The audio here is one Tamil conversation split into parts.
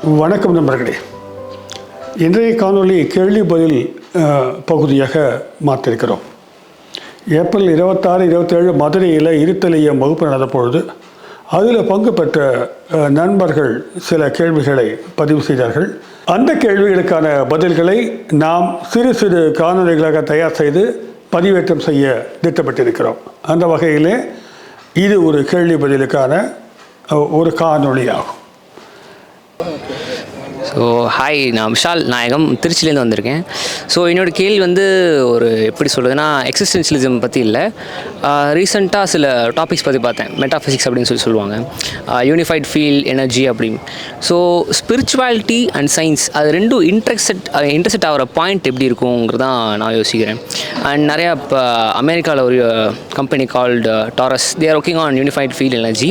வணக்கம் நண்பர்களே. இன்றைய காணொளி கேள்வி பதில் பகுதியாக மாற்றிருக்கிறோம். ஏப்ரல் 26, 27 மதுரையில் இருத்தலியம் வகுப்பு நடந்த பொழுது அதில் பங்கு பெற்ற நண்பர்கள் சில கேள்விகளை பதிவு செய்தார்கள். அந்த கேள்விகளுக்கான பதில்களை நாம் சிறு சிறு காணொளிகளாக தயார் செய்து பதிவேற்றம் செய்ய திட்டமிட்டிருக்கிறோம். அந்த வகையிலே இது ஒரு கேள்வி பதிலுக்கான ஒரு காணொளி ஆகும். ஸோ ஹாய், நான் விஷால் நாயகம், திருச்சிலேருந்து வந்திருக்கேன். ஸோ என்னோடய கேள்வி ஒரு எப்படி சொல்கிறதுனா எக்ஸிஸ்டென்ஷியலிசம் பற்றி இல்லை. ரீசெண்டாக சில டாபிக்ஸ் பற்றி பார்த்தேன். மெட்டாஃபிசிக்ஸ் அப்படின்னு சொல்லுவாங்க, யூனிஃபைட் ஃபீல்ட், எனர்ஜி அப்படின்னு. ஸோ ஸ்பிரிச்சுவாலிட்டி அண்ட் சயின்ஸ் அது ரெண்டும் இன்டர்செக்ட் ஆகிற பாயிண்ட் எப்படி இருக்குங்கிறதான் நான் யோசிக்கிறேன். அண்ட் நிறையா இப்போ அமெரிக்காவில் ஒரு company called Taurus, they are working on unified field energy.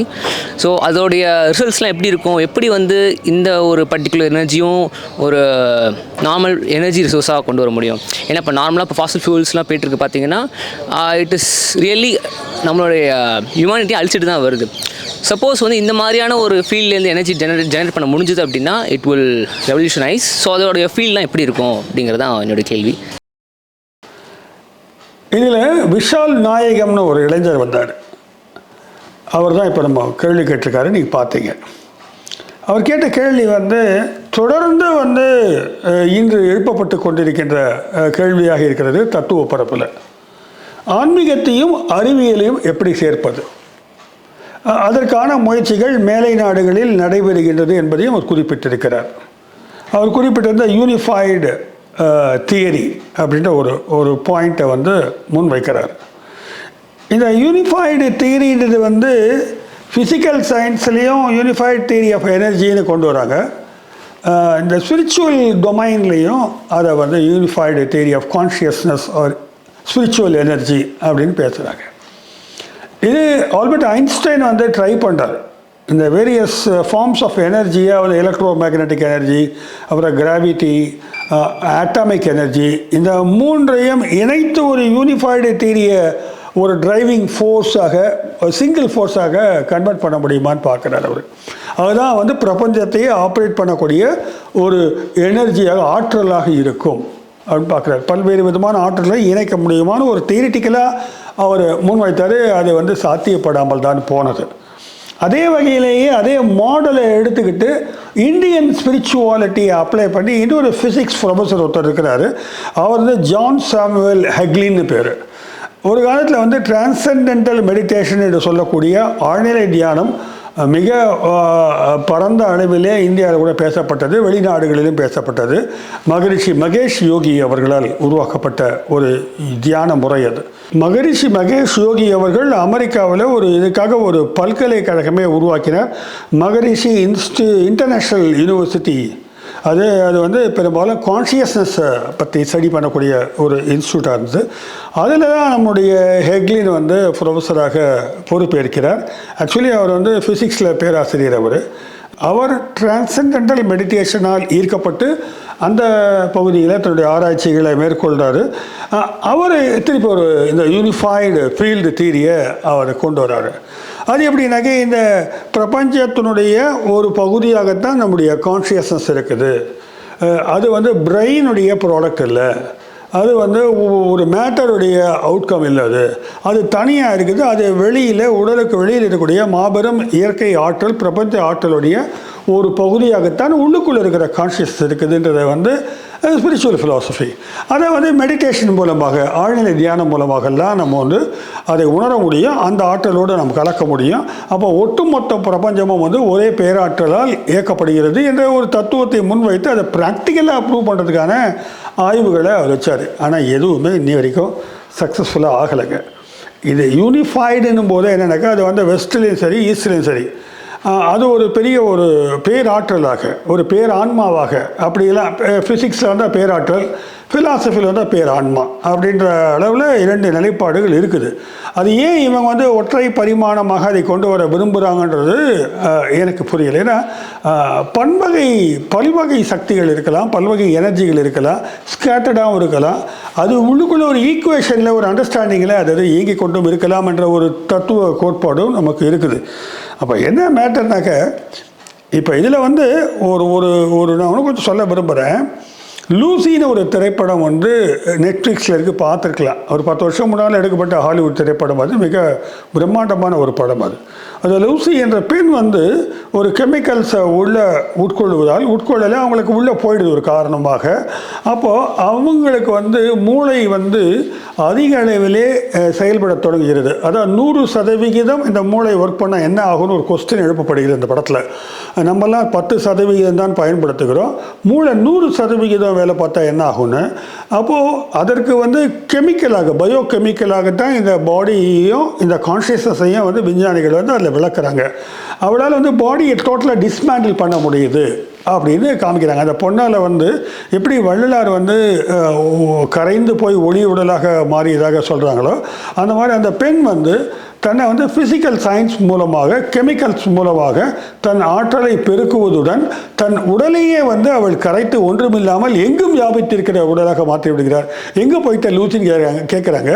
So அதோடைய ரிசல்ட்ஸ்லாம் எப்படி இருக்கும், எப்படி இந்த ஒரு பர்டிகுலர் எனர்ஜியும் ஒரு நார்மல் எனர்ஜி ரிசோர்ஸாக கொண்டு வர முடியும். ஏன்னா இப்போ நார்மலாக இப்போ ஃபாசில் ஃபியூல்ஸ்லாம் போய்ட்டுருக்கு பார்த்தீங்கன்னா இட் இஸ் ரியலி நம்மளுடைய ஹியூமனிட்டியை அழிச்சிட்டு தான் வருது. சப்போஸ் இந்த மாதிரியான ஒரு ஃபீல்ட்லேருந்து எனர்ஜி ஜெனரேட் பண்ண முடிஞ்சது அப்படின்னா இட் வில் ரெவல்யூஷனைஸ். ஸோ அதோடைய ஃபீல்ட்லாம் எப்படி இருக்கும் அப்படிங்கிறது தான் என்னுடைய கேள்வி. இதில் விஷால் நாயகம்னு ஒரு இளைஞர் வந்தார். அவர் தான் இப்போ நம்ம கேள்வி கேட்டிருக்காரு, நீங்கள் பார்த்தீங்க. அவர் கேட்ட கேள்வி தொடர்ந்து இன்று எழுப்பப்பட்டு கொண்டிருக்கின்ற கேள்வியாக இருக்கிறது. தத்துவ பரப்பில் ஆன்மீகத்தையும் அறிவியலையும் எப்படி சேர்ப்பது, அதற்கான முயற்சிகள் மேலை நாடுகளில் நடைபெறுகின்றது என்பதையும் அவர் குறிப்பிட்டிருக்கிறார். அவர் குறிப்பிட்டிருந்த யூனிஃபைடு தியரி அப்படின்ற ஒரு பாயிண்ட்டை முன் வைக்கிறார். இந்த யூனிஃபைடு தியரின்றது ஃபிசிக்கல் சயின்ஸ்லேயும் யூனிஃபைட் தியரி ஆஃப் எனர்ஜின்னு கொண்டு வராங்க. இந்த ஸ்பிரிச்சுவல் டொமைன்லேயும் அதை unified theory of consciousness or spiritual energy அப்படின்னு பேசுகிறாங்க. இது ஆல்பர்ட் ஐன்ஸ்டைன் ட்ரை பண்ணுறார். இந்த வேரியஸ் ஃபார்ம்ஸ் ஆஃப் எனர்ஜியை எலக்ட்ரோ மேக்னட்டிக் எனர்ஜி, அப்புறம் கிராவிட்டி, ஆட்டமிக் எனர்ஜி, இந்த மூன்றையும் இணைத்து ஒரு யூனிஃபைடு தியரியை ஒரு டிரைவிங் ஃபோர்ஸாக, சிங்கிள் ஃபோர்ஸாக கன்வெர்ட் பண்ண முடியுமான்னு பார்க்குறாரு அவர். அதுதான் பிரபஞ்சத்தையே ஆப்ரேட் பண்ணக்கூடிய ஒரு எனர்ஜியாக, ஆற்றலாக இருக்கும் அப்படின்னு பார்க்குறாரு. பல்வேறு விதமான ஆற்றலை இணைக்க முடியுமான்னு ஒரு தியரிட்டிக்கலாக அவர் முன்வைத்தார். அது சாத்தியப்படாமல் தான் போனது. அதே வகையிலேயே அதே மாடலை எடுத்துக்கிட்டு இந்தியன் ஸ்பிரிச்சுவாலிட்டியை அப்ளை பண்ணி இன்னொரு ஃபிசிக்ஸ் ப்ரொஃபஸர் ஒருத்தர் இருக்கிறார். அவர் ஜான் சாமுவேல் ஹெக்லின்னு பேர். ஒரு காலத்தில் டிரான்சென்டென்டல் மெடிடேஷன் என்று சொல்லக்கூடிய ஆழ்நிலை தியானம் மிக பரந்த அளவிலே இந்தியாவில் கூட பேசப்பட்டது, வெளிநாடுகளிலும் பேசப்பட்டது. மகரிஷி மகேஷ் யோகி அவர்களால் உருவாக்கப்பட்ட ஒரு தியான முறை அது. மகரிஷி மகேஷ் யோகி அவர்கள் அமெரிக்காவில் இதுக்காக ஒரு பல்கலைக்கழகமே உருவாக்கினார். மகரிஷி இன்டர்நேஷ்னல் யூனிவர்சிட்டி. அது பெரும்பாலும் கான்ஷியஸ்னஸை பற்றி ஸ்டடி பண்ணக்கூடிய ஒரு இன்ஸ்டியூட்டாக இருந்தது. அதில் தான் நம்முடைய ஹெக்லின் ப்ரொஃபஸராக பொறுப்பேற்கிறார். ஆக்சுவலி அவர் ஃபிசிக்ஸில் பேராசிரியர். அவர் டிரான்சென்டென்டல் மெடிடேஷனால் ஈர்க்கப்பட்டு அந்த பகுதியில் தன்னுடைய ஆராய்ச்சிகளை மேற்கொள்கிறார். அவர் திருப்பி இந்த யூனிஃபைடு ஃபீல்டு தியரியை அவர் கொண்டு வர்றாரு. அது எப்படின்னாக்க இந்த பிரபஞ்சத்தினுடைய ஒரு பகுதியாகத்தான் நம்முடைய கான்ஷியஸ்னஸ் இருக்குது. அது பிரெயினுடைய ப்ராடக்ட் இல்லை, அது ஒரு மேட்டருடைய அவுட்கம் இல்லை. அது தனியாக இருக்குது. அது வெளியில், உடலுக்கு வெளியில் இருக்கக்கூடிய மாபெரும் இயற்கை ஆற்றல், பிரபஞ்ச ஆற்றலுடைய ஒரு பகுதியாகத்தான் உள்ளுக்குள்ளே இருக்கிற கான்ஷியஸ் இருக்குதுன்றதை ஸ்பிரிச்சுவல் ஃபிலாசபி அதை மெடிடேஷன் மூலமாக, ஆழ்நிலை தியானம் மூலமாகலாம் நம்ம அதை உணர முடியும். அந்த ஆற்றலோடு நம்ம கலக்க முடியும். அப்போ ஒட்டுமொத்த பிரபஞ்சமும் ஒரே பேராற்றலால் இயக்கப்படுகிறது என்ற ஒரு தத்துவத்தை முன்வைத்து அதை ப்ராக்டிக்கலாக ப்ரூவ் பண்ணுறதுக்கான ஆய்வுகளை அவர் வச்சார். ஆனால் எதுவுமே இன்னி வரைக்கும் சக்ஸஸ்ஃபுல்லாக ஆகலைங்க. இது யூனிஃபைடுன்னும் போது என்னென்னாக்கா அது வெஸ்ட்லேயும் சரி, ஈஸ்ட்லேயும் சரி, அது ஒரு பெரிய ஒரு பேராற்றலாக, ஒரு பேரான்மாவாக, அப்படிலாம் ஃபிசிக்ஸில் பேராற்றல், ஃபிலாசபியில் பேரான்மா அப்படின்ற அளவில் இரண்டு நிலைப்பாடுகள் இருக்குது. அது ஏன் இவங்க ஒற்றை பரிமாணமாக அதை கொண்டு வர விரும்புகிறாங்கன்றது எனக்கு புரியலை. ஏன்னா பல்வகை சக்திகள் இருக்கலாம், பல்வகை எனர்ஜிகள் இருக்கலாம், ஸ்கேட்டர்டாகவும் இருக்கலாம். அது உள்ளுக்குள்ளே ஒரு ஈக்குவேஷனில், ஒரு அண்டர்ஸ்டாண்டிங்கில் அது இயங்கி கொண்டும் இருக்கலாம் என்ற ஒரு தத்துவ கோட்பாடும் நமக்கு இருக்குது. அப்போ என்ன மேட்டர்னாக்க இப்போ இதில் வந்து ஒரு ஒரு ஒரு நான் ஒன்று கொஞ்சம் சொல்ல விரும்புகிறேன். லூசின்னு ஒரு திரைப்படம் வந்து நெட்ஃப்ளிக்ஸில் இருக்குது, பார்த்துருக்கலாம். ஒரு 10 வருஷம் முன்னால் எடுக்கப்பட்ட ஹாலிவுட் திரைப்படம். அது மிக பிரம்மாண்டமான ஒரு படம். அது லூசி என்ற பெண் வந்து ஒரு கெமிக்கல்ஸை உட்கொள்ளலை, அவங்களுக்கு உள்ளே போயிடுது ஒரு காரணமாக. அப்போது அவங்களுக்கு வந்து மூளை வந்து அதிக அளவிலே செயல்பட தொடங்குகிறது. அதான் 100% இந்த மூளை ஒர்க் பண்ணால் என்ன ஆகும்னு ஒரு கொஸ்டின் எழுப்பப்படுகிறது இந்த படத்தில். நம்மலாம் 10% தான் பயன்படுத்துகிறோம், மூளை 100% வேலை பார்த்தா என்ன ஆகும்னு. அப்போது அதற்கு வந்து கெமிக்கலாக, பயோ கெமிக்கலாகத்தான் இந்த பாடியையும் இந்த கான்ஷியஸ்னஸையும் வந்து விஞ்ஞானிகள் வந்து அதில் விளக்குறாங்க. அவளால் வந்து பாடியை டோட்டலாக டிஸ்மேண்டில் பண்ண முடியுது அப்படின்னு காமிக்கிறாங்க. அந்த பொண்ணால் வந்து எப்படி வள்ளலார் வந்து கரைந்து போய் ஒளி உடலாக மாறியதாக சொல்கிறாங்களோ, அந்த மாதிரி அந்த பெண் வந்து தன்னை வந்து ஃபிசிக்கல் சயின்ஸ் மூலமாக, கெமிக்கல்ஸ் மூலமாக தன் ஆற்றலை பெருக்குவதுடன் தன் உடலையே வந்து அவள் கரைத்து ஒன்றுமில்லாமல் எங்கும் வியாபித்திருக்கிற உடலாக மாற்றி விடுகிறார். எங்கே போயிட்ட லூசின்னு கேட்குறாங்க.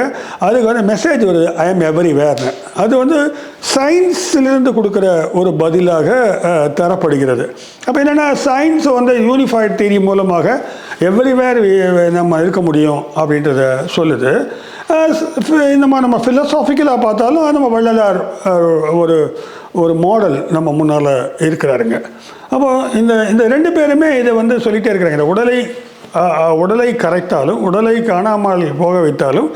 அதுக்கு வந்து மெசேஜ் வருது, ஐ எம் எவரிவேர்னு. அது வந்து சயின்ஸிலிருந்து கொடுக்குற ஒரு பதிலாக தரப்படுகிறது. அப்போ என்னென்னா, சயின்ஸ் வந்து யூனிஃபைட் தியரி மூலமாக எவரிவேர் நம்ம இருக்க முடியும் அப்படின்றத சொல்லுது. நம்ம ஃபிலசாபிக்கலாக பார்த்தாலும் நம்ம வள்ளலார் ஒரு மாடல் நம்ம முன்னால் இருக்கிறாருங்க. அப்போது இந்த 2 பேருமே இதை வந்து சொல்லிகிட்டே இருக்கிறாங்க. இந்த உடலை கரைத்தாலும், உடலை காணாமல் போக வைத்தாலும்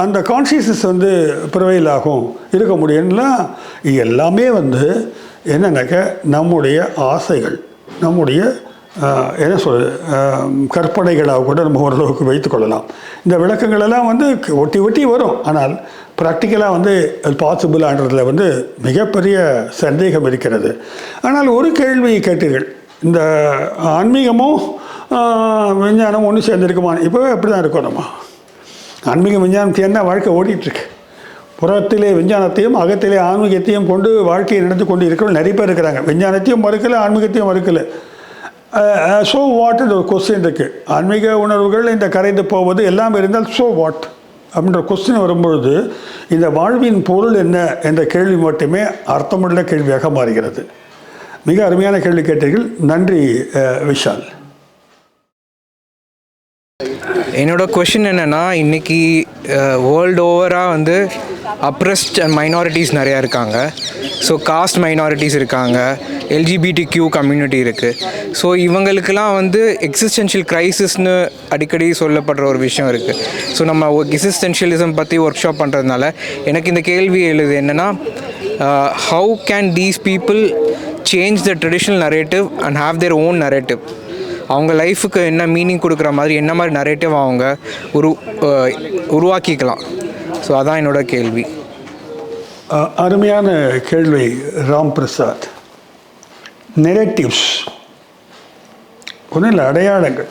அந்த கான்ஷியஸ்னஸ் வந்து ப்ரிவைல் ஆகும், இருக்க முடியும்லாம். எல்லாமே வந்து என்னன்னாக்க நம்முடைய ஆசைகள், நம்முடைய என்ன சொல்கிறது, கற்பனைகளாக கூட நம்ம ஓரளவுக்கு வைத்துக்கொள்ளலாம். இந்த விளக்கங்களெல்லாம் வந்து ஒட்டி வரும். ஆனால் ப்ராக்டிக்கலாக வந்து அது பாசிபிளான்றதுல வந்து மிகப்பெரிய சந்தேகம் இருக்கிறது. ஆனால் ஒரு கேள்வியை கேட்டீர்கள், இந்த ஆன்மீகமும் விஞ்ஞானம் ஒன்று சேர்ந்துருக்குமா? இப்போவே அப்படி தான் இருக்கோம். நம்ம ஆன்மீகம் விஞ்ஞானத்தையும் என்ன வாழ்க்கை ஓடிட்டுருக்கு. புறத்திலே விஞ்ஞானத்தையும் அகத்திலே ஆன்மீகத்தையும் கொண்டு வாழ்க்கையை நடந்து கொண்டு இருக்கிறவங்க நிறைய பேர் இருக்கிறாங்க. விஞ்ஞானத்தையும் மறுக்கலை, ஆன்மீகத்தையும் மறுக்கலை. ஸோ வாட்ன்ற ஒரு கொஸ்டின் இருக்குது. ஆன்மீக உணர்வுகள் இந்த கரைந்து போவது எல்லாம் இருந்தால் ஸோ வாட் அப்படின்ற கொஸ்டின் வரும்பொழுது இந்த வாழ்வின் பொருள் என்ன என்ற கேள்வி மட்டுமே அர்த்தமுள்ள கேள்வியாக மாறுகிறது. மிக அருமையான கேள்வி கேட்டீர்கள். நன்றி விஷால். என்னோடய கொஷின் என்னென்னா, இன்றைக்கி வேர்ல்டு ஓவராக வந்து அப்ரெஸ்ட் மைனாரிட்டிஸ் நிறையா இருக்காங்க. ஸோ காஸ்ட் மைனாரிட்டிஸ் இருக்காங்க, LGBTQ கம்யூனிட்டி இருக்குது. ஸோ இவங்களுக்கெல்லாம் வந்து எக்ஸிஸ்டென்ஷியல் க்ரைசிஸ்னு அடிக்கடி சொல்லப்படுற ஒரு விஷயம் இருக்குது. ஸோ நம்ம எக்ஸிஸ்டென்ஷியலிசம் பற்றி ஒர்க் ஷாப் பண்ணுறதுனால எனக்கு இந்த கேள்வி எழுது என்னென்னா, how can these people change the traditional narrative and have their own narrative? அவங்க லைஃபுக்கு என்ன மீனிங் கொடுக்குற மாதிரி என்ன மாதிரி நரேட்டிவ் அவங்க உருவாக்கிக்கலாம். ஸோ அதான் என்னோட கேள்வி. அருமையான கேள்வி ராம் பிரசாத். நெரேட்டிவ்ஸ் ஒன்றும் இல்லை, அடையாளங்கள்.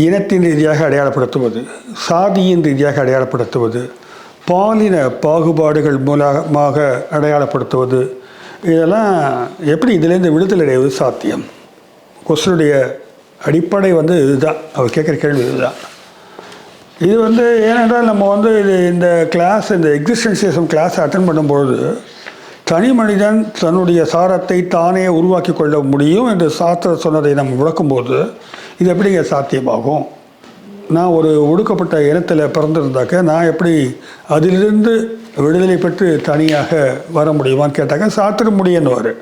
இனத்தின் ரீதியாக அடையாளப்படுத்துவது, சாதியின் ரீதியாக அடையாளப்படுத்துவது, பாலின பாகுபாடுகள் மூலமாக அடையாளப்படுத்துவது, இதெல்லாம் எப்படி இதிலேருந்து விடுதலை அடைவது சாத்தியம்? கொஸ்டினுடைய அடிப்படை வந்து இதுதான், அவர் கேட்குற கேள்வி இதுதான். இது வந்து ஏனென்றால் நம்ம வந்து இந்த எக்ஸிஸ்டென்ஷியலிசம் கிளாஸ் அட்டன் பண்ணும்பொழுது தனி மனிதன் தன்னுடைய சாரத்தை தானே உருவாக்கி கொள்ள முடியும் என்று சாஸ்திரம் சொன்னதை நம்ம விளக்கும்போது இது எப்படிங்க சாத்தியமாகும்? நான் ஒரு ஒடுக்கப்பட்ட இனத்தில் பிறந்திருந்தாக்க நான் எப்படி அதிலிருந்து விடுதலை பெற்று தனியாக வர முடியுமான்னு கேட்டாக்க சாத்திரம் முடியுன்னுவார்.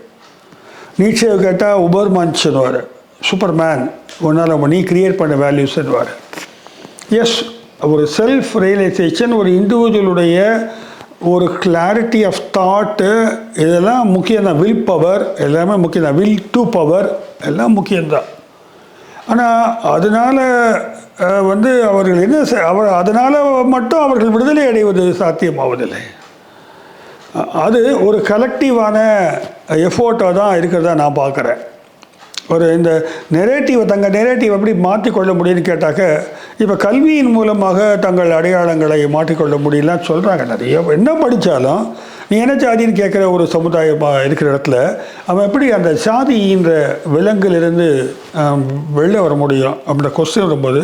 நீட்சேவை கேட்டால் உபர்மன்ச்சுன்னுவார், சூப்பர்மேன், உன்னால் நீ கிரியேட் பண்ண வேல்யூஸ்ன்னுவார். எஸ், ஒரு செல்ஃப் ரியலைசேஷன், ஒரு இண்டிவிஜுவலுடைய ஒரு கிளாரிட்டி ஆஃப் தாட்டு, இதெல்லாம் முக்கியம்தான். வில் பவர் எல்லாமே முக்கியம்தான். வில் டு பவர் எல்லாம் முக்கியம்தான். ஆனால் அதனால் வந்து அவர்கள் அதனால் மட்டும் அவர்கள் விடுதலை அடைவது சாத்தியமாவதில்லை. அது ஒரு கலெக்டிவான எஃபோர்ட்டாக தான் இருக்கிறதா நான் பார்க்குறேன். இந்த தங்கள் நெரேட்டிவ் எப்படி மாற்றிக்கொள்ள முடியும்னு கேட்டாக்க, இப்போ கல்வியின் மூலமாக தங்கள் அடையாளங்களை மாற்றிக்கொள்ள முடியலன்னு சொல்கிறாங்க. நிறைய என்ன படித்தாலும் நீ என்ன சாதின்னு கேட்குற ஒரு சமுதாயமாக இருக்கிற இடத்துல அவன் எப்படி அந்த சாதின்ற விலங்கிலிருந்து வெளில வர முடியும் அப்படின்ற கொஸ்டின் வரும்போது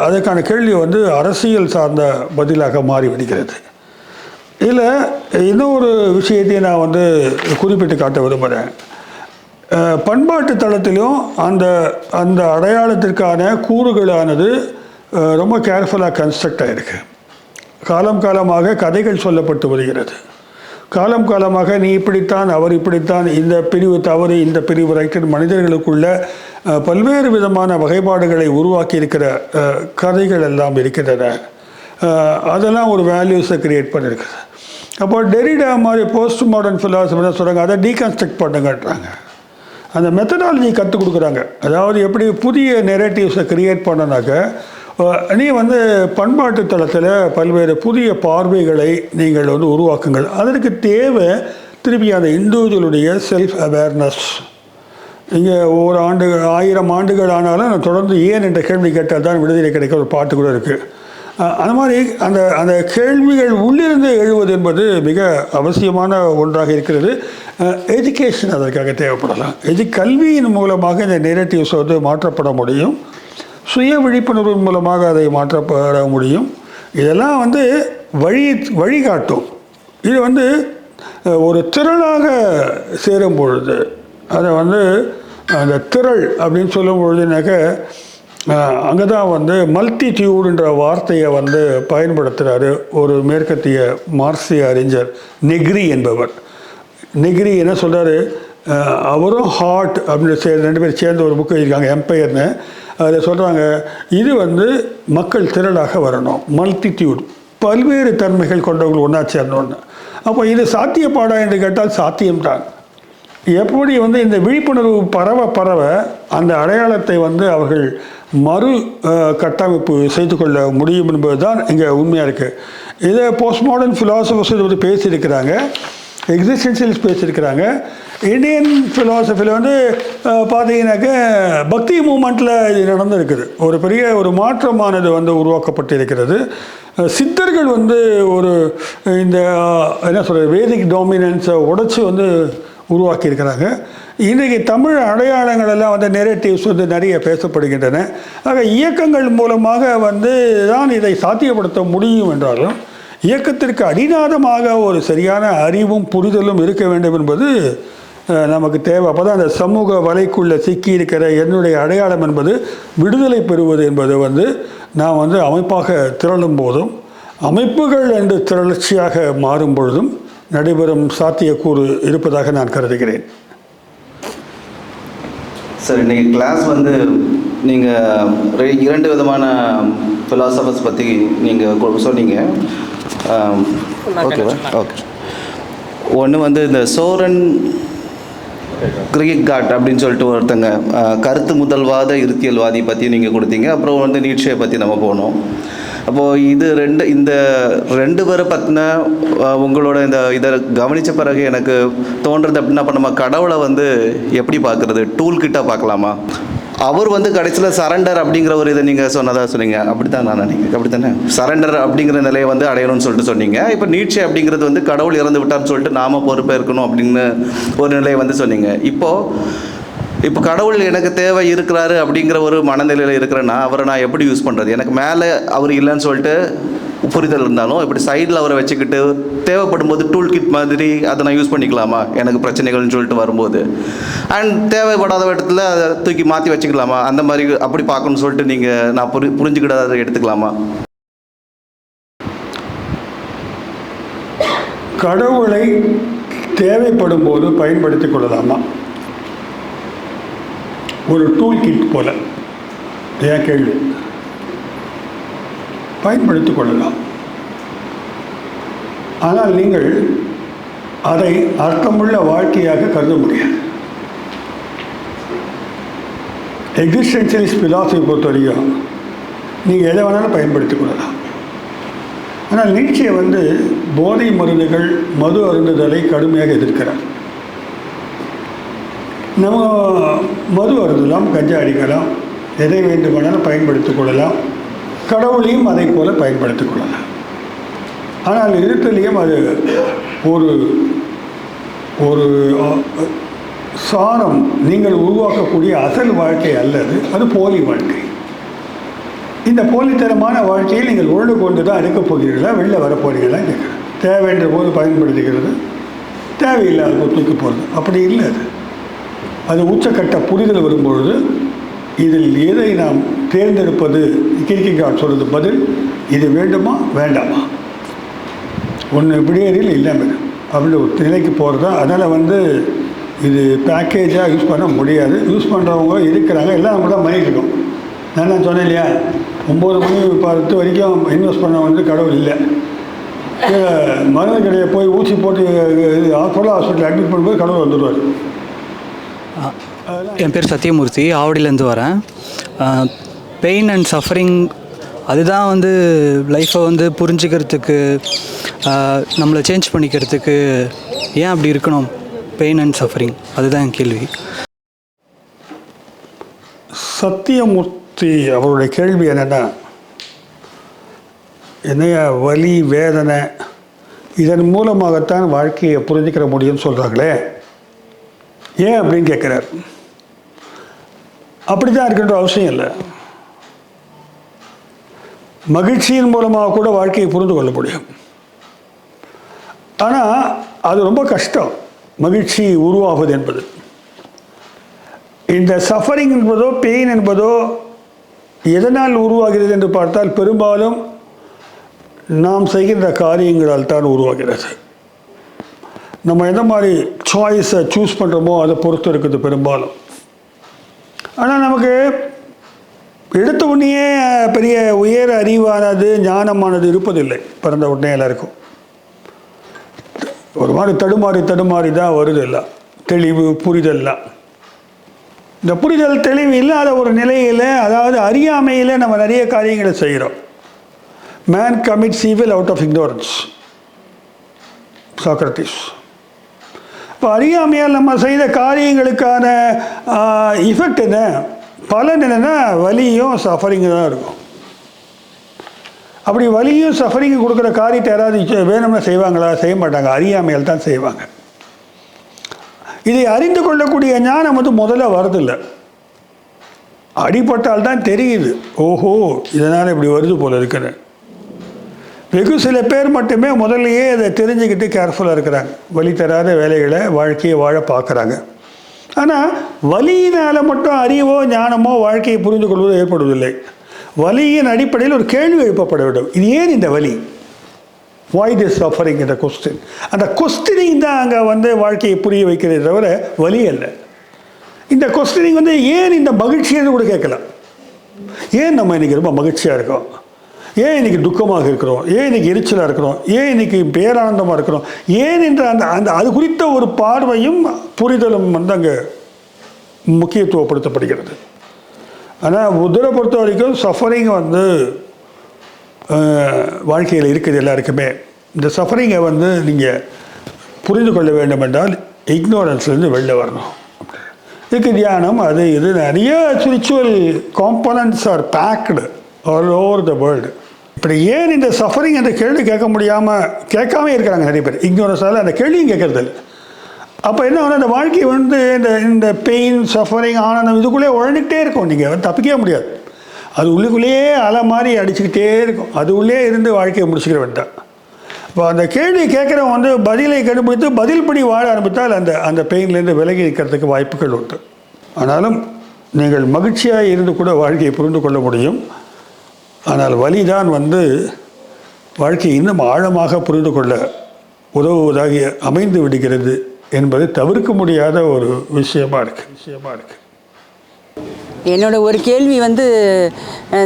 அதுக்கான கேள்வி வந்து அரசியல் சார்ந்த பதிலாக மாறிவிடுகிறது. இதில் இன்னொரு விஷயத்தையும் நான் வந்து குறிப்பிட்டு காட்ட விரும்புகிறேன். பண்பாட்டு தளத்திலும் அந்த அந்த அடையாளத்திற்கான கூறுகளானது ரொம்ப கேர்ஃபுல்லாக கன்ஸ்ட்ரக்ட் ஆகிருக்கு. காலம் காலமாக கதைகள் சொல்லப்பட்டு வருகிறது. காலம் காலமாக நீ இப்படித்தான், அவர் இப்படித்தான், இந்த பிரிவு தவறு, இந்த பிரிவு ரைட்டு, மனிதர்களுக்குள்ள பல்வேறு விதமான வகைப்பாடுகளை உருவாக்கி இருக்கிற கதைகள் எல்லாம் இருக்கின்றன. அதெல்லாம் ஒரு வேல்யூஸை க்ரியேட் பண்ணியிருக்குது. அப்போ டெரிடா மாதிரி போஸ்ட் மாடர்ன் ஃபிலாசபர் சொல்கிறாங்க, அதை டீகன்ஸ்ட்ரக்ட் பண்ணுங்கன்றாங்க. அந்த மெத்தடாலஜி கற்றுக் கொடுக்குறாங்க. அதாவது எப்படி புதிய நெரேட்டிவ்ஸை க்ரியேட் பண்ணனாக்க நீ வந்து பண்பாட்டு தளத்தில் பல்வேறு புதிய பார்வைகளை நீங்கள் வந்து உருவாக்குங்கள். அதற்கு தேவை திருப்பி அந்த இண்டிவிஜுவலுடைய செல்ஃப் அவேர்னஸ். இங்கே ஒரு ஆண்டு 1000 ஆண்டுகள் ஆனாலும் தொடர்ந்து ஏன் என்ற கேள்வி கேட்டால் தான் விடுதலை கிடைக்க ஒரு பாட்டு கூட இருக்குது. அந்த மாதிரி அந்த அந்த கேள்விகள் உள்ளிருந்து எழுவது என்பது மிக அவசியமான ஒன்றாக இருக்கிறது. எஜுகேஷன் அதற்காக தேவைப்படலாம். கல்வியின் மூலமாக இந்த நெரேட்டிவ்ஸ் வந்து மாற்றப்பட முடியும். சுய விழிப்புணர்வு மூலமாக அதை மாற்றப்பட முடியும். இதெல்லாம் வந்து வழிகாட்டும். இது வந்து ஒரு திரளாக சேரும் பொழுது அதை வந்து அந்த திரள் அப்படின்னு சொல்லும் பொழுதுனாக்க அங்கே தான் வந்து மல்டிடியூடுன்ற வார்த்தையை வந்து பயன்படுத்துகிறாரு ஒரு மேற்கத்திய மார்க்சிய அறிஞர் நெக்ரி என்பவர். நெக்ரி என்ன சொல்கிறாரு, அவரும் ஹார்ட் அப்படின்னு 2 பேர் சேர்ந்து ஒரு புக்கு எழுதியிருக்காங்க, எம்பையர்னு. அதில் சொல்கிறாங்க, இது வந்து மக்கள் திரளாக வரணும், மல்டிடியூட், பல்வேறு தன்மைகள் கொண்டவர்கள் ஒன்றா சேர்ந்தோன்னு. அப்போ இது சாத்தியப்பாடா என்று கேட்டால் சாத்தியம்தான். எப்படி வந்து இந்த விழிப்புணர்வு பரவ அந்த அடையாளத்தை வந்து அவர்கள் மறு கட்டமைப்பு செய்து கொள்ள முடியும் என்பது தான் இங்கே உண்மையாக இருக்குது. இதை போஸ்ட் மாடர்ன் ஃபிலாசபர்ஸ் வந்து பேசியிருக்கிறாங்க, எக்ஸிஸ்டென்ஷியலிஸ்ட் பேசியிருக்கிறாங்க. இந்தியன் ஃபிலாசபியில் வந்து பார்த்தீங்கன்னாக்க பக்தி மூமெண்ட்டில் இது நடந்திருக்குது. ஒரு பெரிய ஒரு மாற்றமானது வந்து உருவாக்கப்பட்டு இருக்கிறது. சித்தர்கள் வந்து ஒரு இந்த என்ன சொல்கிறது வேதிக் டாமினன்ஸை உடைச்சி வந்து உருவாக்கியிருக்கிறாங்க. இன்றைக்கு தமிழ் அடையாளங்கள் எல்லாம் வந்து நெரேட்டிவ்ஸ் வந்து நிறைய பேசப்படுகின்றன. ஆக இயக்கங்கள் மூலமாக வந்து தான் இதை சாத்தியப்படுத்த முடியும் என்றாலும் இயக்கத்திற்கு அடிநாதமாக ஒரு சரியான அறிவும் புரிதலும் இருக்க வேண்டும் என்பது நமக்கு தேவை. அப்போ தான் அந்த சமூக வலைக்குள்ளே சிக்கி இருக்கிற என்னுடைய அடையாளம் என்பது விடுதலை பெறுவது என்பது வந்து நான் வந்து அமைப்பாக திரளும் போதும் அமைப்புகள் என்று திரளர்ச்சியாக மாறும் பொழுதும் நடைபெறும் சாத்தியக்கூறு இருப்பதாக நான் கருதுகிறேன். சார், இன்றைக்கி கிளாஸ் வந்து நீங்கள் 2 விதமான ஃபிலாசபர்ஸ் பற்றி நீங்கள் சொன்னீங்க. ஓகேவா? ஓகே. ஒன்று வந்து இந்த சோரன் கிரிகாட் அப்படின்னு சொல்லிட்டு ஒருத்தங்க கருத்து முதல்வாத இருத்தியல்வாதி பற்றி நீங்கள் கொடுத்தீங்க. அப்புறம் வந்து நீட்சே பற்றி நம்ம போனோம். அப்போது இந்த 2 பேரை பற்றின உங்களோட இதை கவனித்த பிறகு எனக்கு தோன்றுறது அப்படின்னா, அப்போ நம்ம கடவுளை வந்து எப்படி பார்க்குறது? டூல் கிட்ட பார்க்கலாமா? அவர் வந்து கடைசியில் சரண்டர் அப்படிங்கிற ஒரு இதை நீங்கள் சொன்னீங்க. அப்படி தான் நான் நினைக்கிறேன். அப்படி தானே சரண்டர் அப்படிங்கிற நிலையை வந்து அடையணும்னு சொல்லிட்டு சொன்னீங்க. இப்போ நீட்சே அப்படிங்கிறது வந்து கடவுள் இறந்து விட்டார்னு சொல்லிட்டு நாம் பொறுப்பேற்கணும் அப்படின்னு ஒரு நிலையை வந்து சொன்னீங்க. இப்போ கடவுள் எனக்கு தேவை இருக்கிறாரு அப்படிங்கிற ஒரு மனநிலையில் இருக்கிறேன்னா அவரை நான் எப்படி யூஸ் பண்ணுறது? எனக்கு மேலே அவர் இல்லைன்னு சொல்லிட்டு புரிதல் இருந்தாலும் இப்படி சைடில் அவரை வச்சுக்கிட்டு தேவைப்படும் போது டூல் கிட் மாதிரி அதை நான் யூஸ் பண்ணிக்கலாமா எனக்கு பிரச்சனைகள்னு சொல்லிட்டு வரும்போது? அண்ட் தேவைப்படாத இடத்துல அதை தூக்கி மாற்றி வச்சுக்கலாமா? அந்த மாதிரி அப்படி பார்க்கணும்னு சொல்லிட்டு நீங்கள் நான் புரிஞ்சுக்கிட்ட அதை எடுத்துக்கலாமா? கடவுளை தேவைப்படும் போது பயன்படுத்திக் கொள்ளலாமா? ஒரு டூல் கிட் போல ஏன் கேள்வி? பயன்படுத்திக் கொள்ளலாம். ஆனால் நீங்கள் அதை அர்த்தமுள்ள வாழ்க்கையாக கருத முடியாது. எக்ஸிஸ்டென்ஷியலிஸ்ட் ஃபிலாசபி பொறுத்த வரைக்கும் நீங்கள் எதை வேணாலும் பயன்படுத்திக் கொள்ளலாம். ஆனால் நீட்சே வந்து போதை மருந்துகள் மது அருந்துதலை கடுமையாக எதிர்க்கிறார். நம்ம மது அருந்தலாம், கஞ்சா அடிக்கலாம், எதை வேண்டுமானாலும் பயன்படுத்திக் கொள்ளலாம், கடவுளையும் அதை போல பயன்படுத்திக் கொள்ளலாம். ஆனால் இருத்தலையும் அது ஒரு ஒரு சாரம் நீங்கள் உருவாக்கக்கூடிய அசல் வாழ்க்கை அல்லது அது போலி வாழ்க்கை. இந்த போலித்தனமான வாழ்க்கையில் நீங்கள் உழந்து கொண்டு தான் இருக்கப் போகிறீர்களா, வெளில வரப்போகிறீர்களா கேட்குறேன். தேவைன்ற போது பயன்படுத்திக்கிறது, தேவையில்லாத போது தூக்கி போகிறது. அப்படி இல்லை. அது உச்சக்கட்ட புரிதல் வரும்பொழுது இதில் எதை நாம் தேர்ந்தெடுப்பது, கீர்க்கெகார்ட் சொல்கிறது பதில், இது வேண்டுமா வேண்டாமா, ஒன்று இப்படியேறில் இல்லாமல் அப்படி ஒரு நிலைக்கு போகிறது தான். அதனால் இது பேக்கேஜாக யூஸ் பண்ண முடியாது. யூஸ் பண்ணுறவங்க இருக்கிறாங்க, எல்லாம் நம்ம தான் பண்ணிகிட்டு இருக்கோம். நான் சொன்னேன் இல்லையா, 9 மணி 10 வரைக்கும் இன்வெஸ்ட் பண்ண கடவுள் இல்லை. மருந்து கடையை போய் ஊசி போட்டு ஹாஸ்பிட்டல் அட்மிட் பண்ணும்போது கடவுள் வந்துடுவார். என் பேர் சத்யமூர்த்தி, ஆவடியிலேருந்து வரேன். பெயின் அண்ட் சஃபரிங் அதுதான் லைஃப்பை புரிஞ்சுக்கிறதுக்கு, நம்மளை சேஞ்ச் பண்ணிக்கிறதுக்கு ஏன் அப்படி இருக்கணும்? பெயின் அண்ட் சஃபரிங், அதுதான் என் கேள்வி. சத்தியமூர்த்தி அவருடைய கேள்வி என்னென்னா, என்னைய வலி வேதனை இதன் மூலமாகத்தான் வாழ்க்கையை புரிஞ்சுக்கிற முடியும்னு சொல்கிறாங்களே, ஏன் அப்படின்னு கேட்குறார். அப்படி தான் இருக்கின்ற அவசியம் இல்லை. மகிழ்ச்சியின் மூலமாக கூட வாழ்க்கையை புரிந்து கொள்ள முடியும். ஆனால் அது ரொம்ப கஷ்டம், மகிழ்ச்சி உருவாகுது என்பது. இந்த சஃபரிங் என்பதோ பெயின் என்பதோ எதனால் உருவாகிறது என்று பார்த்தால் பெரும்பாலும் நாம் செய்கின்ற காரியங்களால் தான் உருவாகிறது. நம்ம எந்த மாதிரி சாய்ஸை சூஸ் பண்ணுறோமோ அதை பொறுத்து இருக்குது பெரும்பாலும். ஆனால் நமக்கு எடுத்த உடனே பெரிய உயர அறிவானது ஞானமானது இருப்பதில்லை. பிறந்த உடனே எல்லாருக்கும் ஒரு மாதிரி தடுமாறி தான் வருது. எல்லாம் தெளிவு புரிதல்லாம். இந்த புரிதல் தெளிவு இல்லாத ஒரு நிலையில், அதாவது அறியாமையில் நம்ம நிறைய காரியங்களை செய்கிறோம். Man commits evil out of ignorance, Socrates. இப்போ அறியாமையால் நம்ம செய்த காரியங்களுக்கான இஃபெக்ட் என்ன, பலன் என்னென்னா வலியும் சஃபரிங்கு தான் இருக்கும். அப்படி வலியும் சஃபரிங்கு கொடுக்குற காரியத்தை யாராவது வேணும்னா செய்வாங்களா? செய்ய மாட்டாங்க, அறியாமையால் தான் செய்வாங்க. இதை அறிந்து கொள்ளக்கூடிய ஞானம் முதல்ல வரதில்லை. அடிபட்டால் தான் தெரியுது, ஓஹோ இதனால் இப்படி வருது போல இருக்குன்னு. வெகு சில பேர் மட்டுமே முதல்லையே அதை தெரிஞ்சுக்கிட்டு கேர்ஃபுல்லாக இருக்கிறாங்க. வலி தராத வேலைகளை வாழ்க்கையை வாழ பார்க்குறாங்க. ஆனால் வலியினால் மட்டும் அறிவோ ஞானமோ வாழ்க்கையை புரிந்து கொள்வது ஏற்படுவதில்லை. வலியின் அடிப்படையில் ஒரு கேள்வி எழுப்பப்பட வேண்டும், இது ஏன் இந்த வலி, வாய் திஸ் சஃபரிங் என்ற கொஸ்டின். அந்த கொஸ்டினிங் தான் அங்கே வாழ்க்கையை புரிய வைக்கிறதே தவிர வலி அல்ல. இந்த கொஸ்டினிங் ஏன் இந்த மகிழ்ச்சின்னு கூட கேட்கலாம். ஏன் நம்ம இன்றைக்கி ரொம்ப மகிழ்ச்சியாக இருக்கோம், ஏன் இன்றைக்கி துக்கமாக இருக்கிறோம், ஏன் இன்றைக்கி எரிச்சலாக இருக்கிறோம், ஏன் இன்றைக்கி பேரானந்தமாக இருக்கிறோம், ஏன் என்ற அந்த அது குறித்த ஒரு பார்வையும் புரிதலும் அங்கே முக்கியத்துவப்படுத்தப்படுகிறது. ஆனால் புத்தரை பொறுத்த வரைக்கும் சஃபரிங் வாழ்க்கையில் இருக்குது எல்லாருக்குமே. இந்த சஃபரிங்கை நீங்கள் புரிந்து கொள்ள வேண்டும் என்றால் இக்னோரன்ஸ்லேருந்து வெளில வரணும். இதுக்கு தியானம் அது இது நிறைய spiritual components are packed all over the world. இப்படி ஏன் இந்த சஃபரிங் என்ற கேள்வி கேட்காம இருக்கிறாங்க நிறைய பேர். இக்னோரன்ஸால் அந்த கேள்வியும் கேட்கறதில்ல. அப்போ என்ன ஆகும், அந்த வாழ்க்கை இந்த பெயின் சஃபரிங் ஆனந்தம் இதுக்குள்ளே உழந்துக்கிட்டே இருக்கும். நீங்கள் தப்பிக்கவே முடியாது. அது உள்ளுக்குள்ளேயே அலை மாதிரி அடிச்சுக்கிட்டே இருக்கும். அது உள்ளே இருந்து வாழ்க்கையை முடிச்சுக்கிற வேண்டாம். இப்போ அந்த கேள்வி கேட்குறவங்க பதிலை கண்டுபிடித்து பதில் படி வாழ ஆரம்பித்தால் அந்த பெயின்லேருந்து விலகி இருக்கிறதுக்கு வாய்ப்புகள் உண்டு. ஆனாலும் நீங்கள் மகிழ்ச்சியாக இருந்து கூட வாழ்க்கையை புரிந்து கொள்ள முடியும். ஆனால் வலிதான் வாழ்க்கையை இன்னும் ஆழமாக புரிந்து கொள்ள உதவுவதாக அமைந்து விடுகிறது என்பது தவிர்க்க முடியாத ஒரு விஷயமா இருக்கு. என்னோட ஒரு கேள்வி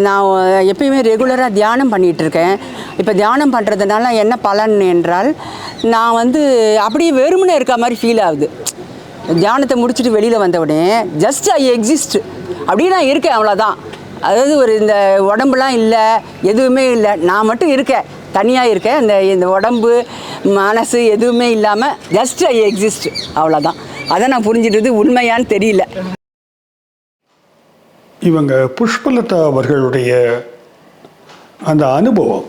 நான் எப்பயுமே ரெகுலராக தியானம் பண்ணிகிட்ருக்கேன். இப்போ தியானம் பண்ணுறதுனால என்ன பலன் என்றால், நான் அப்படியே வெறுமனே இருக்க மாதிரி ஃபீல் ஆகுது. தியானத்தை முடிச்சுட்டு வெளியில் வந்த உடனே ஜஸ்ட் ஐ எக்ஸிஸ்ட், அப்படியே நான் இருக்கேன், அவ்வளோதான். அதாவது இந்த உடம்புலாம் இல்லை, எதுவுமே இல்லை, நான் மட்டும் இருக்கேன், தனியாக இருக்கேன். இந்த உடம்பு மனசு எதுவுமே இல்லாமல் ஜஸ்ட் ஐ எக்ஸிஸ்ட், அவ்வளோதான். அதை நான் புரிஞ்சிட்டது உண்மையான்னு தெரியல. இவங்க புஷ்பலதா அவர்களுடைய அந்த அனுபவம்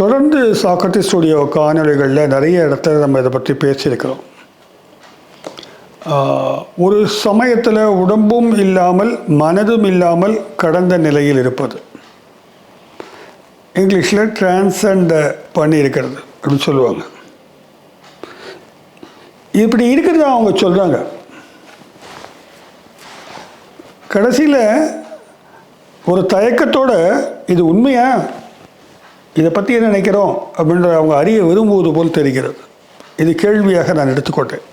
தொடர்ந்து சாக்ரட்டிஸ் ஸ்டுடியோ காணொலிகளில் நிறைய இடத்துல நம்ம இதை பற்றி பேசியிருக்கிறோம். ஒரு சமயத்தில் உடம்பும் இல்லாமல் மனதும் இல்லாமல் கடந்த நிலையில் இருப்பது. இங்கிலீஷில் டிரான்சண்ட் பண்ணியிருக்கிறது அப்படின்னு சொல்லுவாங்க. இப்படி இருக்கிறத அவங்க சொல்கிறாங்க. கடைசியில் ஒரு தயக்கத்தோடு இது உண்மையா, இதை பற்றி என்ன நினைக்கிறோம் அப்படின்ற அவங்க அறிய விரும்புவது போல் தெரிகிறது. இது கேள்வியாக நான் எடுத்துக்கொண்டேன்.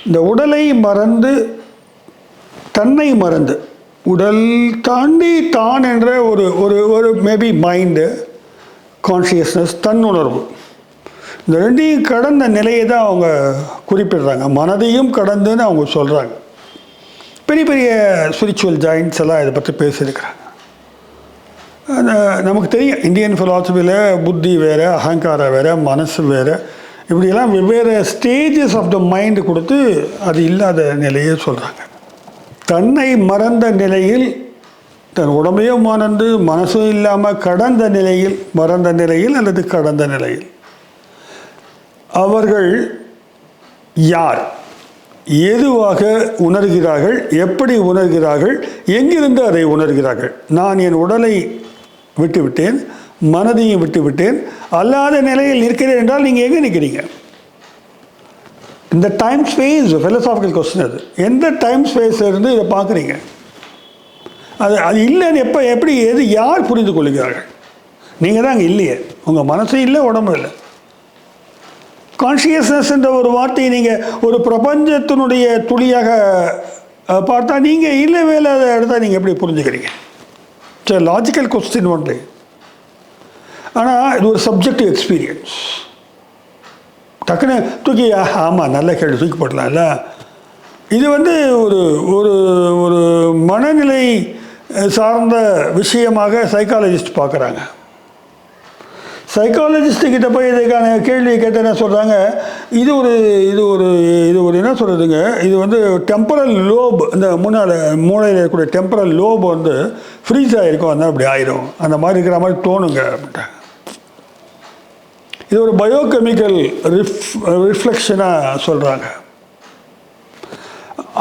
இந்த உடலை மறந்து தன்னை மறந்து, உடல் தாண்டி தான் என்ற ஒரு ஒரு ஒரு மேபி மைண்டு, கான்ஷியஸ்னஸ், தன்னுணர்வு, இந்த ரெண்டையும் கடந்த நிலையை தான் அவங்க குறிப்பிடுறாங்க. மனதையும் கடந்துன்னு அவங்க சொல்கிறாங்க. பெரிய பெரிய ஸ்பிரிச்சுவல் ஜாயின்ட்ஸ் எல்லாம் இதை பற்றி பேசியிருக்கிறாங்க. நமக்கு தெரியும் இந்தியன் ஃபிலாசபியில் புத்தி வேறு, அகங்காரம் வேறு, மனசு வேறு, இப்படியெல்லாம் வெவ்வேறு ஸ்டேஜஸ் ஆஃப் த மைண்டு கொடுத்து அது இல்லாத நிலையே சொல்கிறாங்க. தன்னை மறந்த நிலையில், தன் உடம்பையும் மறந்து மனசும் இல்லாமல் கடந்த நிலையில், மறந்த நிலையில் அல்லது கடந்த நிலையில் அவர்கள் யார், எதுவாக உணர்கிறார்கள், எப்படி உணர்கிறார்கள், எங்கிருந்து அதை உணர்கிறார்கள்? நான் என் உடலை விட்டுவிட்டேன், மனதையும் விட்டுவிட்டேன், அல்லாத நிலையில் இருக்கிறேன் என்றால் நீங்கள் எங்கே நிற்கிறீங்க? இந்த டைம் ஸ்பேஸ் ஃபிலசாபிக்கல் கொஸ்டின். அது எந்த டைம் ஸ்பேஸில் இருந்து இதை பார்க்குறீங்க? அது இல்லைன்னு எப்படி எது யார் புரிந்து கொள்கிறார்கள்? நீங்கள் தான் அங்கே இல்லையே, உங்கள் மனசும் இல்லை, உடம்பும் இல்லை. கான்ஷியஸ்னஸ் என்ற ஒரு வார்த்தையை நீங்கள் ஒரு பிரபஞ்சத்தினுடைய துளியாக பார்த்தா நீங்கள் இல்லவே இல்லாத இடத்த நீங்கள் எப்படி புரிஞ்சுக்கிறீங்க? சரி, லாஜிக்கல் கொஸ்டின் ஒன்று. ஆனால் இது ஒரு சப்ஜெக்டிவ் எக்ஸ்பீரியன்ஸ். டக்குன்னு தூக்கி ஆமாம் நல்ல கேள்வி தூக்கி போடலாம்ல. இது ஒரு ஒரு ஒரு மனநிலை சார்ந்த விஷயமாக சைக்காலஜிஸ்ட் பார்க்குறாங்க. சைக்காலஜிஸ்ட்டுக்கிட்ட போய் இதுக்கான கேள்வியை கேட்டு என்ன சொல்கிறாங்க, இது ஒரு என்ன சொல்கிறதுங்க, இது டெம்பரல் லோப், இந்த மூளையில் இருக்கக்கூடிய டெம்பரல் லோப் ஃப்ரீஸ் ஆகிருக்கும், அதனால் அப்படி ஆயிரும், அந்த மாதிரி இருக்கிற மாதிரி தோணுங்க அப்படின்ட்டாங்க. இது ஒரு பயோகெமிக்கல் ரிஃப்ளெக்ஷனாக சொல்கிறாங்க.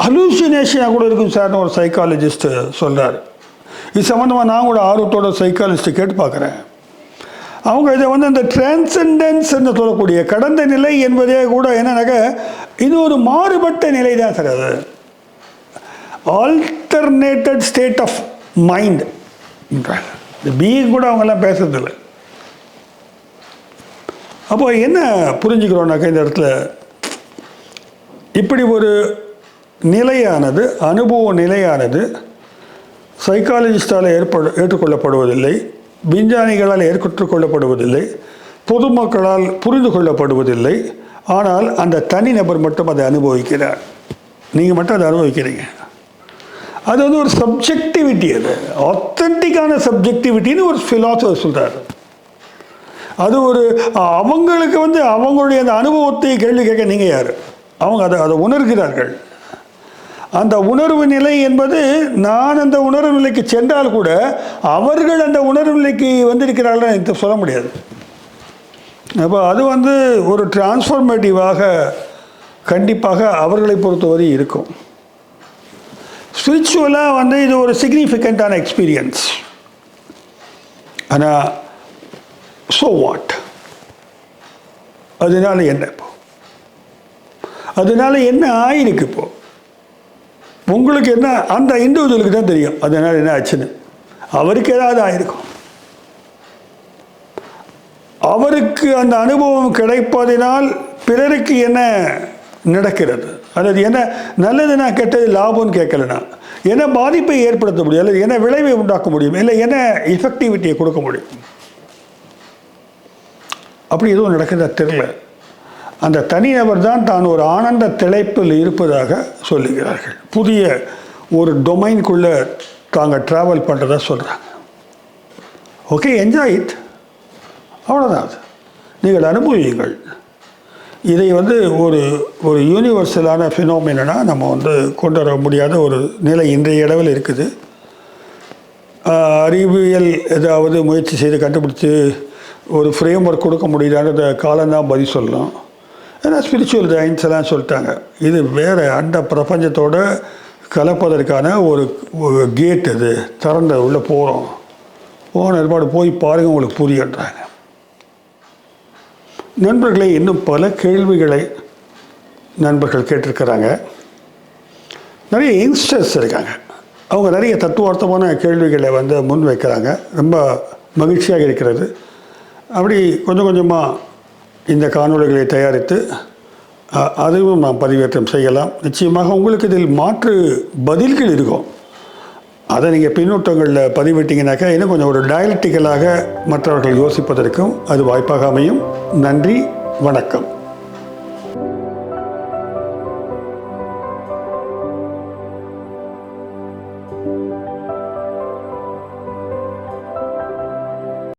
ஹலூசினேஷனாக கூட இருக்கும் சார்னு ஒரு சைக்காலஜிஸ்ட்டு சொல்கிறார். இது சம்மந்தமாக நான் கூட ஆர்வத்தோட சைக்காலஜிஸ்ட்டு கேட்டு பார்க்குறேன். அவங்க இதை அந்த டிரான்செண்டன்ஸ் என்று சொல்லக்கூடிய கடந்த நிலை என்பதே கூட என்னன்னாக்க இது ஒரு மாறுபட்ட நிலை தான் சார். அது alternated state of mind. Being கூட அவங்கெல்லாம் பேசுறதில்லை. அப்போ என்ன புரிஞ்சுக்கிறோம்னாக்கா இந்த இடத்துல இப்படி ஒரு நிலையானது, அனுபவ நிலையானது சைக்காலஜிஸ்டால் ஏற்றுக்கொள்ளப்படுவதில்லை, விஞ்ஞானிகளால் ஏற்றுக்கொள்ளப்படுவதில்லை, பொதுமக்களால் புரிந்து கொள்ளப்படுவதில்லை. ஆனால் அந்த தனிநபர் மட்டும் அதை அனுபவிக்கிறார். நீங்கள் மட்டும் அதை அனுபவிக்கிறீங்க. அது ஒரு சப்ஜெக்டிவிட்டி. அது ஆத்தென்டிக்கான சப்ஜெக்டிவிட்டின்னு ஒரு ஃபிலாசபர் சொல்கிறார். அது அவங்களுக்கு அவங்களுடைய அந்த அனுபவத்தை கேள்வி கேட்க நீங்கள் யார்? அவங்க அதை உணர்கிறார்கள். அந்த உணர்வு நிலை என்பது நான் அந்த உணர்வு நிலைக்கு சென்றால் கூட அவர்கள் அந்த உணர்வு நிலைக்கு வந்திருக்கிறார்கள் என்று சொல்ல முடியாது. அப்போ அது ஒரு டிரான்ஸ்ஃபார்மேட்டிவாக கண்டிப்பாக அவர்களை பொறுத்தவரை இருக்கும். ஸ்பிரிச்சுவலாக இது ஒரு சிக்னிஃபிகண்ட்டான எக்ஸ்பீரியன்ஸ். ஆனால் ஸோ வாட், அதனால என்ன? இப்போ அதனால என்ன ஆயிருக்கு? இப்போ உங்களுக்கு என்ன, அந்த இண்டிவிஜுவலுக்கு தான் தெரியும் அதனால் என்ன ஆச்சுன்னு. அவருக்கு ஏதாவது ஆயிருக்கும். அவருக்கு அந்த அனுபவம் கிடைப்பதினால் பிறருக்கு என்ன நடக்கிறது, அல்லது என்ன நல்லதுன்னா கெட்டது லாபம்னு கேட்கலனா என்ன பாதிப்பை ஏற்படுத்த முடியும், அல்லது என்ன விளைவை உண்டாக்க முடியும், இல்லை என்ன எஃபெக்டிவிட்டியை கொடுக்க முடியும். அப்படி எதுவும் நடக்கிறதா தெரியல. அந்த தனிநபர் தான் ஒரு ஆனந்த திளைப்பில் இருப்பதாக சொல்லுகிறார்கள். புதிய ஒரு டொமைனுக்குள்ளே தாங்க ட்ராவல் பண்ணுறதா சொல்கிறாங்க. ஓகே, என்ஜாய் இட், அவ்வளோதான். அது நீங்கள் அனுபவியுங்கள். இதை ஒரு ஒரு யூனிவர்சலான ஃபினோமினா நம்ம கொண்டு வர முடியாத ஒரு நிலை இன்றைய அளவில் இருக்குது. அறிவியல் ஏதாவது முயற்சி செய்து கண்டுபிடிச்சி ஒரு ஃப்ரேம் ஒர்க் கொடுக்க முடியலான்ற காலம்தான் பதில் சொல்லலாம். ஏன்னா ஸ்பிரிச்சுவல் சயின்ஸ் எல்லாம் சொல்லிட்டாங்க, இது வேறு அந்த பிரபஞ்சத்தோடு கலப்பதற்கான ஒரு கேட், அது திறந்த உள்ளே போகிறோம், போன ஏற்பாடு போய் பாருங்கள் உங்களுக்கு புரியுன்றாங்க. நண்பர்களே, இன்னும் பல கேள்விகளை நண்பர்கள் கேட்டிருக்கிறாங்க. நிறைய யங்ஸ்டர்ஸ் இருக்காங்க, அவங்க நிறைய தத்துவார்த்தமான கேள்விகளை வந்து முன் வைக்கிறாங்க. ரொம்ப மகிழ்ச்சியாக இருக்கிறது. அப்படி கொஞ்சம் கொஞ்சமாக இந்த காணொளிகளை தயாரித்து அதுவும் நாம் பதிவேற்றம் செய்யலாம். நிச்சயமாக உங்களுக்கு இதில் மாற்று பதில்கள் இருக்கும். அதை நீங்கள் பின்னூட்டங்களில் பதிவிட்டீங்கன்னாக்கா இன்னும் கொஞ்சம் ஒரு டயலக்டிக்கலாக மற்றவர்கள் யோசிப்பதற்கும் அது வாய்ப்பாக அமையும். நன்றி, வணக்கம்.